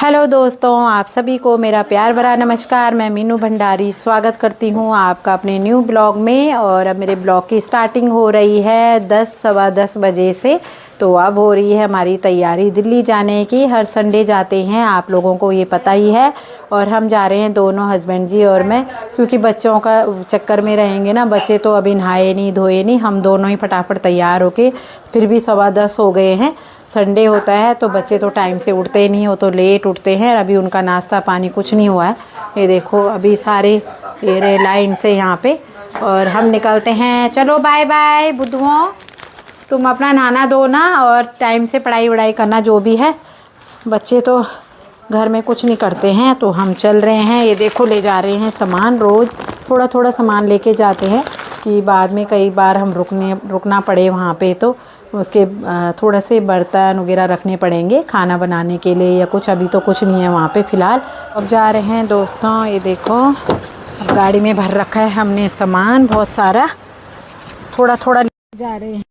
Hello दोस्तों, आप सभी को मेरा प्यार भरा नमस्कार। मैं मीनू भंडारी स्वागत करती हूँ आपका अपने न्यू ब्लॉग में। और अब मेरे ब्लॉग की स्टार्टिंग हो रही है 10 सवा 10 बजे से। तो अब हो रही है हमारी तैयारी दिल्ली जाने की। हर संडे जाते हैं, आप लोगों को ये पता ही है। और हम जा रहे हैं दोनों, हस्बैंड जी और मैं, क्योंकि बच्चों का चक्कर में रहेंगे ना। बच्चे तो अभी नहाए नहीं धोए नहीं, हम दोनों ही फटाफट तैयार होके, फिर भी 9:15 हो गए हैं। संडे होता है तो बच्चे तो टाइम से उठते नहीं, हो तो लेट उठते हैं। अभी उनका नाश्ता पानी कुछ नहीं हुआ है। ये देखो अभी सारे ये लाइन से यहाँ पे, और हम निकलते हैं। चलो बाय बाय बुद्धुओं, तुम अपना नहाना धोना और टाइम से पढ़ाई वढ़ाई करना जो भी है। बच्चे तो घर में कुछ नहीं करते हैं, तो हम चल रहे हैं। ये देखो ले जा रहे हैं सामान, रोज़ थोड़ा थोड़ा सामान लेके जाते हैं कि बाद में कई बार हम रुकना पड़े वहाँ पे, तो उसके थोड़ा से बर्तन वगैरह रखने पड़ेंगे खाना बनाने के लिए या कुछ। अभी तो कुछ नहीं है वहाँ पे फ़िलहाल। अब जा रहे हैं दोस्तों। ये देखो अब गाड़ी में भर रखा है हमने सामान बहुत सारा, थोड़ा थोड़ा ले जा रहे हैं।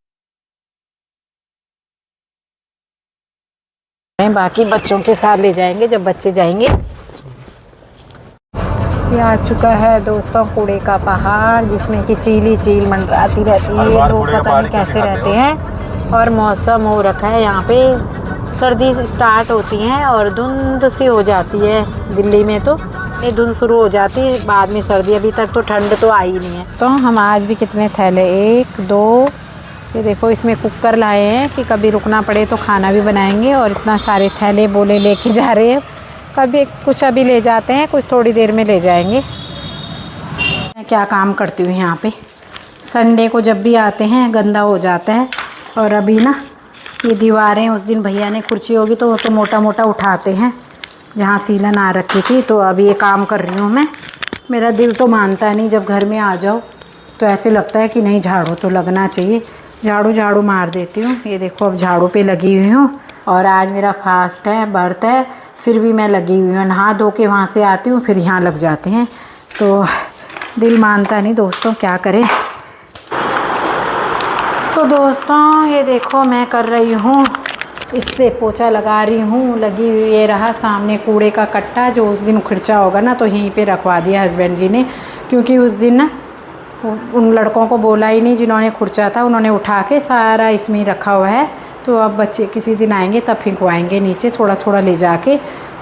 बाकी बच्चों के साथ ले जाएंगे जब बच्चे जाएंगे। ये आ चुका है दोस्तों कूड़े का पहाड़, जिसमें कि चील चील मंडराती रहती है। लोग पता नहीं कैसे रहते हैं। और मौसम हो रखा है यहाँ पे, सर्दी स्टार्ट होती है और धुंध सी हो जाती है दिल्ली में। तो ये धुंध शुरू हो जाती है बाद में सर्दी, अभी तक तो ठंड तो आई नहीं है। तो हम आज भी कितने थैले, 1 2, ये देखो इसमें कुकर लाए हैं कि कभी रुकना पड़े तो खाना भी बनाएंगे। और इतना सारे थैले बोले लेके जा रहे हैं, कभी कुछ अभी ले जाते हैं, कुछ थोड़ी देर में ले जाएंगे। मैं क्या काम करती हूँ यहाँ पे, संडे को जब भी आते हैं गंदा हो जाता है। और अभी ना ये दीवारें, उस दिन भैया ने कुर्सी होगी तो मोटा मोटा उठाते हैं जहाँ सीलन आ रखी थी। तो अभी ये काम कर रही हूँ मैं। मेरा दिल तो मानता नहीं, जब घर में आ जाओ तो ऐसे लगता है कि नहीं झाड़ू तो लगना चाहिए। झाड़ू मार देती हूँ। ये देखो अब झाड़ू पे लगी हुई हूँ। और आज मेरा फास्ट है, व्रत है, फिर भी मैं लगी हुई हूँ। नहा धो के वहाँ से आती हूँ, फिर यहाँ लग जाते हैं। तो दिल मानता नहीं दोस्तों, क्या करें। तो दोस्तों ये देखो मैं कर रही हूँ, इससे पोछा लगा रही हूँ, लगी हुई। ये रहा सामने कूड़े का कट्टा, जो उस दिन उखड़चा होगा ना तो यहीं पे रखवा दिया हस्बैंड जी ने। क्योंकि उस दिन ना उन लड़कों को बोला ही नहीं जिन्होंने खुर्चा था, उन्होंने उठा के सारा इसमें ही रखा हुआ है। तो अब बच्चे किसी दिन आएंगे तब फिंकवाएंगे नीचे थोड़ा थोड़ा ले जाके।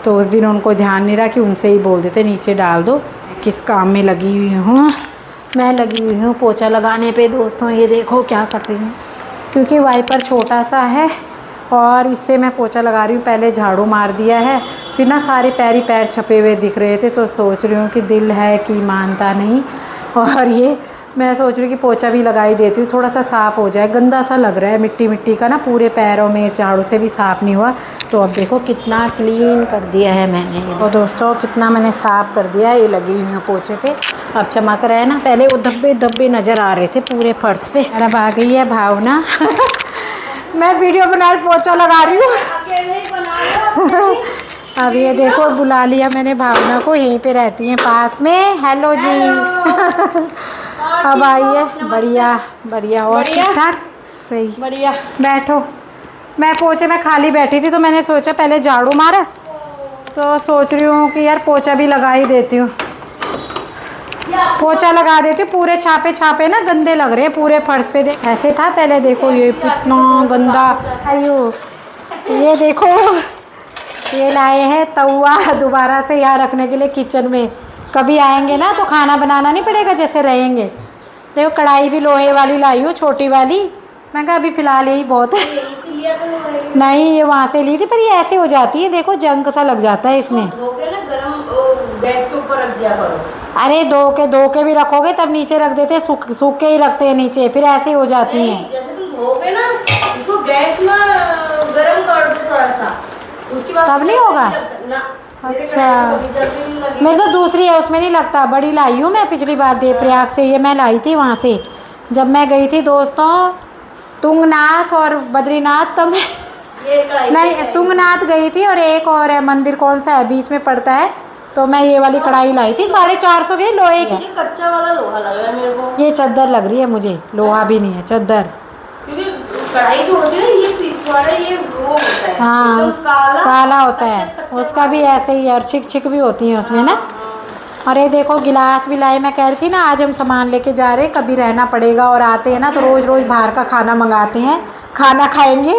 तो उस दिन उनको ध्यान नहीं रहा कि उनसे ही बोल देते नीचे डाल दो। किस काम में लगी हुई हूँ मैं, लगी हुई हूँ पोछा लगाने पे दोस्तों। ये देखो क्या कर रही हूँ, क्योंकि वाइपर छोटा सा है और इससे मैं पोछा लगा रही हूँ। पहले झाड़ू मार दिया है, फिर ना सारे पैर ही पैर छपे हुए दिख रहे थे, तो सोच रही हूँ कि दिल है कि मानता नहीं। और ये मैं सोच रही हूँ कि पोछा भी लगा ही देती हूँ, थोड़ा सा साफ़ हो जाए। गंदा सा लग रहा है मिट्टी मिट्टी का ना, पूरे पैरों में झाड़ू से भी साफ़ नहीं हुआ। तो अब देखो कितना क्लीन कर दिया है मैंने। तो दोस्तों कितना मैंने साफ़ कर दिया है। ये लगी हुई हूँ पोछे पे, अब चमक रहा है ना। पहले वो धब्बे धब्बे नज़र आ रहे थे पूरे फर्श पे। अब आ गई है भावना मैं वीडियो बना रही, पोछा लगा रही हूँ अब ये देखो बुला लिया मैंने भावना को, यहीं पे रहती हैं पास में। हेलो जी अब आइए। बढ़िया बढ़िया और ठीक ठाक, सही बढ़िया। बैठो। मैं पोछे में खाली बैठी थी तो मैंने सोचा पहले झाड़ू मारा, तो सोच रही हूँ कि यार पोछा भी लगा ही देती हूँ। पोछा लगा देती हूँ, पूरे छापे छापे ना गंदे लग रहे हैं पूरे फर्श पे। ऐसे था पहले, देखो ये कितना गंदा। आयो ये देखो ये लाए हैं तवा दोबारा से यहाँ रखने के लिए किचन में। कभी आएंगे ना तो खाना बनाना नहीं पड़ेगा जैसे रहेंगे। देखो कढ़ाई भी लोहे वाली लाई हूँ, छोटी वाली। मैं कहा अभी फ़िलहाल यही बहुत है। नहीं ये वहाँ से ली थी, पर ये ऐसे हो जाती है, देखो जंग सा लग जाता है इसमें। गरम गैस के ऊपर रख दिया करो। अरे धो के भी रखोगे तब नीचे रख देते, सूख के ही रखते हैं नीचे, फिर ऐसे हो जाती हैं। जैसे तुम धोगे ना, इसको गैस में गरम कर दो थोड़ा सा, उसके बाद तब नहीं होगा ना। अच्छा मेरी तो दूसरी है, उसमें नहीं लगता। बड़ी लाई हूँ मैं पिछली बार देवप्रयाग से, ये मैं लाई थी वहाँ से जब मैं गई थी दोस्तों तुंगनाथ और बद्रीनाथ। तब नहीं तुंगनाथ गई थी, और एक और है मंदिर, कौन सा है बीच में पड़ता है, तो मैं ये वाली कढ़ाई लाई थी 450 की लोहे की। कच्चा वाला लोहा लग रहा है मेरे को। ये चद्दर लग रही है मुझे, लोहा भी नहीं है चद्दर। क्योंकि कढ़ाई जो होती है ना ये थोड़ा ये वो होता है, हाँ एकदम काला काला होता है, उसका भी ऐसे ही है, और चिक चिक भी होती है उसमें ना। और ये देखो गिलास भी लाए, मैं कह रही थी ना आज हम सामान लेके जा रहे हैं, कभी रहना पड़ेगा और आते हैं ना तो रोज़ रोज़ बाहर का खाना मंगाते हैं, खाना खाएंगे।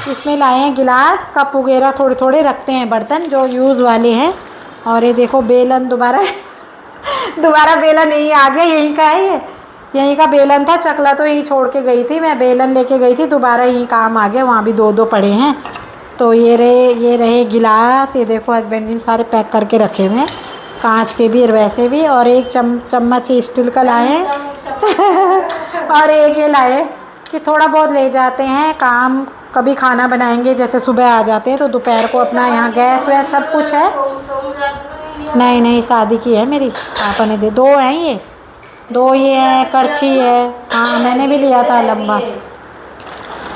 इसमें लाए हैं गिलास, कप वगैरह थोड़े थोड़े रखते हैं बर्तन जो यूज़ वाले हैं। और ये देखो बेलन दोबारा दोबारा बेलन यहीं आ गया, यहीं का है ये, यहीं का बेलन था, चकला तो यहीं छोड़ के गई थी मैं, बेलन लेके गई थी, दोबारा यहीं काम आ गया, वहाँ भी दो दो पड़े हैं। तो ये रहे गिलास, ये देखो हस्बैंड ने सारे पैक करके रखे हुए हैं, कांच के भी और वैसे भी। और एक चम्मच स्टील का लाए हैं और एक ये लाए कि थोड़ा बहुत ले जाते हैं, काम कभी खाना बनाएंगे, जैसे सुबह आ जाते हैं तो दोपहर को अपना यहाँ गैस वैस सब कुछ है। नहीं नहीं शादी की है मेरी, पापा ने दे, दो हैं ये, दो ये है, करछी है, हाँ मैंने भी लिया था लंबा।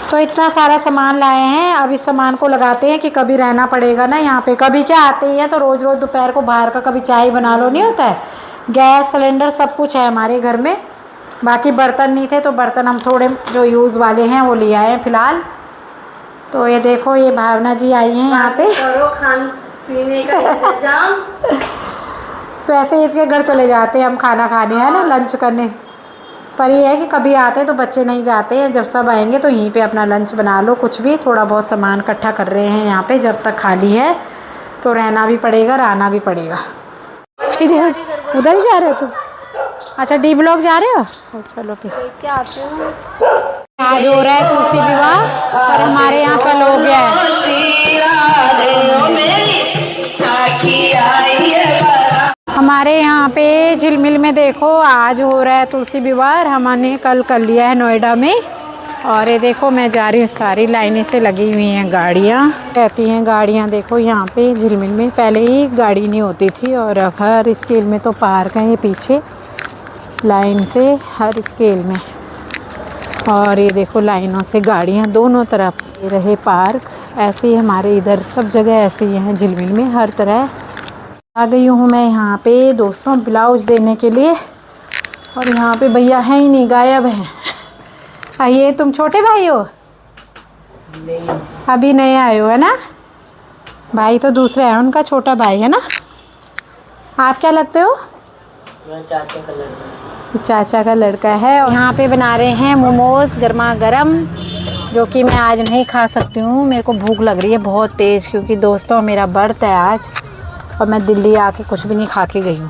तो इतना सारा सामान लाए हैं, अब इस सामान को लगाते हैं कि कभी रहना पड़ेगा ना यहाँ पे, कभी क्या आते ही हैं तो रोज़ रोज़ दोपहर को बाहर का कभी चाय बना लो, नहीं होता है। गैस सिलेंडर सब कुछ है हमारे घर में, बाकी बर्तन नहीं थे तो बर्तन हम थोड़े जो यूज़ वाले हैं वो ले आए हैं फ़िलहाल। तो ये देखो ये भावना जी आई हैं यहाँ पे, करो खान पीने का इंतजाम। वैसे इसके घर चले जाते हैं हम खाना खाने, है ना, लंच करने, पर ये है कि कभी आते हैं तो बच्चे नहीं जाते हैं, जब सब आएंगे तो यहीं पे अपना लंच बना लो, कुछ भी थोड़ा बहुत सामान इकट्ठा कर रहे हैं यहाँ पे, जब तक खाली है तो रहना भी पड़ेगा, रहना भी पड़ेगा। इधर उधर ही जा रहे हो तुम? अच्छा डी ब्लॉक जा रहे हो, चलो फिर क्या आते हो। आज हो रहा है तुलसी विवाह और हमारे यहाँ कल हो गया है। हमारे यहाँ पे झिलमिल में देखो आज हो रहा है तुलसी विवाह, हमने कल कर लिया है नोएडा में। और ये देखो मैं जा रही हूँ, सारी लाइनें से लगी हुई हैं गाड़ियाँ, रहती हैं गाड़ियाँ, देखो यहाँ पे झिलमिल में पहले ही गाड़ी नहीं होती थी और अब हर स्केल में तो पार्क है ये पीछे लाइन से, हर स्केल में। और ये देखो लाइनों से गाड़ियाँ दोनों तरफ, ये रहे पार्क, ऐसे ही हमारे इधर सब जगह ऐसे ही हैं झिलमिल में, हर तरह। आ गई हूँ मैं यहाँ पे दोस्तों ब्लाउज देने के लिए, और यहाँ पे भैया है ही नहीं, गायब है। आइए, तुम छोटे भाई हो? अभी नए आए हो है ना? भाई तो दूसरे हैं, उनका छोटा भाई है ना। आप क्या लगते हो? चाचा का लड़का। चाचा का लड़का है। और यहाँ पे बना रहे हैं मोमोज गर्मा गर्म, जो कि मैं आज नहीं खा सकती हूँ, मेरे को भूख लग रही है बहुत तेज़, क्योंकि दोस्तों मेरा बर्थ है आज और मैं दिल्ली आके कुछ भी नहीं खा के गई हूँ।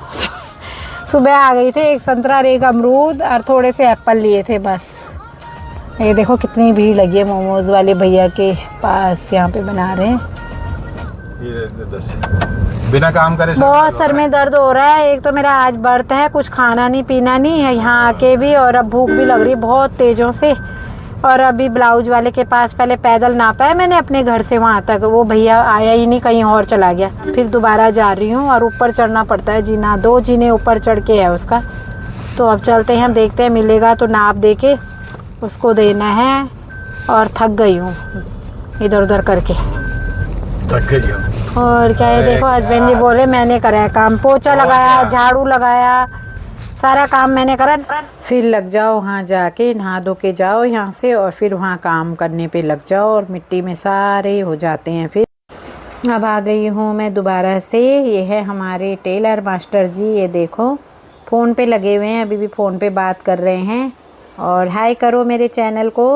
सुबह आ गई थे, एक संतरा और एक अमरूद और थोड़े से एप्पल लिए थे बस। ये देखो कितनी भीड़ लगी है मोमोज वाले भैया के पास, यहाँ पे बना रहे हैं। बिना काम करे बहुत सर में दर्द हो रहा है, एक तो मेरा आज बर्थ है, कुछ खाना नहीं पीना नहीं है यहाँ आके भी, और अब भूख भी लग रही है बहुत तेज़ों से। और अभी ब्लाउज वाले के पास पहले पैदल नापा है मैंने अपने घर से वहाँ तक, वो भैया आया ही नहीं, कहीं और चला गया, फिर दोबारा जा रही हूँ और ऊपर चढ़ना पड़ता है जीना, 2 जीने ऊपर चढ़ के है उसका। तो अब चलते हैं, हम देखते हैं मिलेगा तो नाप दे के उसको देना है। और थक गई हूँ इधर उधर करके, थक गई हो। और क्या है, देखो हस्बैंड जी बोले मैंने करा है काम, पोछा लगाया, झाड़ू लगाया, सारा काम मैंने करा। फिर लग जाओ वहाँ जाके, नहा धो के जाओ यहाँ से और फिर वहाँ काम करने पे लग जाओ, और मिट्टी में सारे हो जाते हैं। फिर अब आ गई हूँ मैं दोबारा से, ये है हमारे टेलर मास्टर जी, ये देखो फ़ोन पे लगे हुए हैं, अभी भी फ़ोन पे बात कर रहे हैं। और हाय करो मेरे चैनल को।